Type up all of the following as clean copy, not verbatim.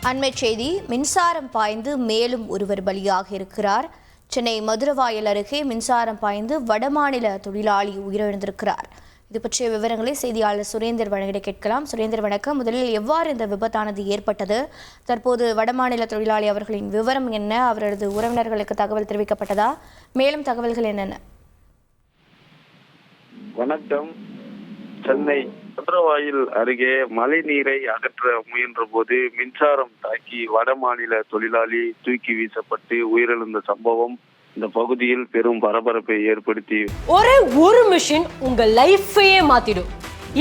அண்மை செய்தி. மின்சாரம் பாய்ந்து மேலும் ஒருவர் பலியாக இருக்கிறார். சென்னை மதுரவாயல் அருகே மின்சாரம் பாய்ந்து வடமாநில தொழிலாளி உயிரிழந்திருக்கிறார். இது பற்றிய விவரங்களை செய்தியாளர் சுரேந்தர் வழங்கிட கேட்கலாம். சுரேந்தர் வணக்கம். முதலில் எவ்வாறு இந்த விபத்தானது ஏற்பட்டது? தற்போது வடமாநில தொழிலாளி அவர்களின் விவரம் என்ன? அவரது உறவினர்களுக்கு தகவல் தெரிவிக்கப்பட்டதா? மேலும் தகவல்கள் என்னென்ன? வணக்கம். சென்னை மதுரவாயில் அருகே மழை நீரை அகற்ற முயன்ற போது மின்சாரம் தாக்கி வடமாநில தொழிலாளி தூக்கி வீசப்பட்டு உயிரிழந்த சம்பவம் இந்த பகுதியில் பெரும் பரபரப்பை ஏற்படுத்தி ஒரே ஒரு மிஷின் உங்க லைஃபையே மாத்திடும்.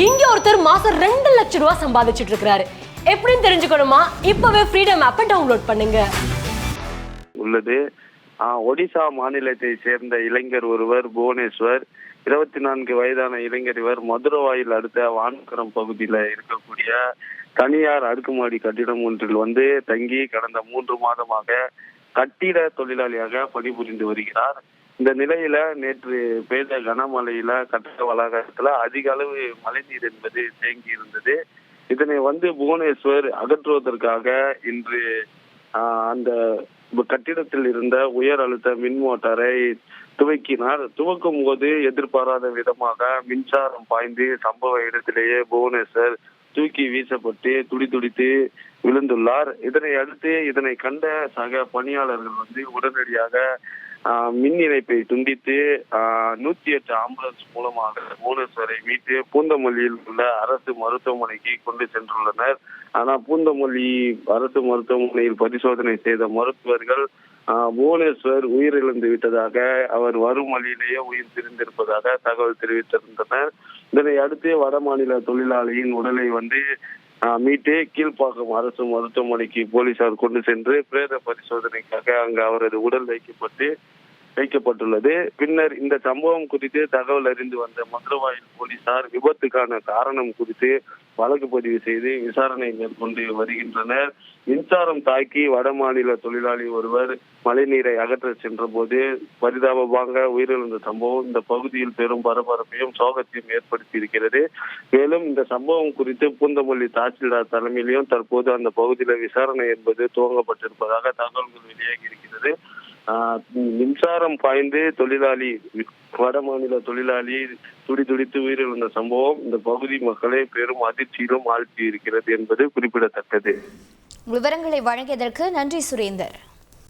இங்க ஒருத்தர் மாசம் 2 லட்சம் ரூபாய் சம்பாதிச்சிட்டு இருக்காரு. எப்படின்னு தெரிஞ்சுக்கணுமா? இப்பவே ஃப்ரீடம் ஆப்பை டவுன்லோட் பண்ணுங்க. உள்ளது. ஒடிசா மாநிலத்தை சேர்ந்த இளைஞர் ஒருவர் புவனேஸ்வர், 24 வயதான இளைஞர் இவர் மதுரவாயில் அடுத்த வான்கரம் பகுதியில இருக்கக்கூடிய தனியார் அடுக்குமாடி கட்டிடம் ஒன்றில் தங்கி கடந்த 3 மாதமாக கட்டிட தொழிலாளியாக பணிபுரிந்து வருகிறார். இந்த நிலையில நேற்று பெய்த கனமழையில கட்டிட வளாகத்துல அதிக அளவு மழைநீர் என்பது தேங்கி இருந்தது. இதனை புவனேஸ்வர் அகற்றுவதற்காக இன்று அந்த கட்டிடத்தில் இருந்த உயர் அழுத்த மின் மோட்டாரை துவக்கினார். துவக்கும் போது எதிர்பாராத விதமாக மின்சாரம் பாய்ந்து சம்பவ இடத்திலேயே புவனேஸ்வர் தூக்கி வீசப்பட்டு துடிதுடித்து விழுந்துள்ளார். இதனை அடுத்து இதனை கண்ட சக பணியாளர்கள் உடனடியாக மின் இணைப்பை துண்டித்து 108 ஆம்புலன்ஸ் மூலமாக புவனேஸ்வரை மீட்டு பூந்தமல்லியில் உள்ள அரசு மருத்துவமனைக்கு கொண்டு சென்றுள்ளனர். ஆனா பூந்தமல்லி அரசு மருத்துவமனையில் பரிசோதனை செய்த மருத்துவர்கள் புவனேஸ்வர் உயிரிழந்து விட்டதாக, அவர் வரும் வழியிலேயே உயிர் பிரிந்திருப்பதாக தகவல் தெரிவித்திருந்தனர். இதனை அடுத்து வடமாநில தொழிலாளியின் உடலை மீட்டு கீழ்ப்பாக்கம் அரசு மருத்துவமனைக்கு போலீசார் கொண்டு சென்று பிரேத பரிசோதனைக்காக அங்கு அவரது உடல் வைக்கப்பட்டுள்ளது. பின்னர் இந்த சம்பவம் குறித்து தகவல் அறிந்து வந்த மதுரவாயில் போலீசார் விபத்துக்கான காரணம் குறித்து வழக்கு பதிவு செய்து விசாரணை மேற்கொண்டு வருகின்றனர். மின்சாரம் தாக்கி வடமாநில தொழிலாளி ஒருவர் மழைநீரை அகற்ற சென்ற போது பரிதாபமாக உயிரிழந்த சம்பவம் இந்த பகுதியில் பெரும் பரபரப்பையும் சோகத்தையும் ஏற்படுத்தி இருக்கிறது. மேலும் இந்த சம்பவம் குறித்து பூந்தமல்லி தாசில்தார் தலைமையிலும் தற்போது அந்த பகுதியில் விசாரணை என்பது துவங்கப்பட்டிருப்பதாக தகவல்கள் வெளியாகி இருக்கிறது. மின்சாரம் பாய்ந்து வடமாநில தொழிலாளி துடிதுடித்து உயிரிழந்த சம்பவம் இந்த பகுதி மக்களை பெரும் அதிர்ச்சியிலும் ஆழ்த்தி இருக்கிறது என்பது குறிப்பிடத்தக்கது. விவரங்களை வழங்கியதற்கு நன்றி சுரேந்தர்.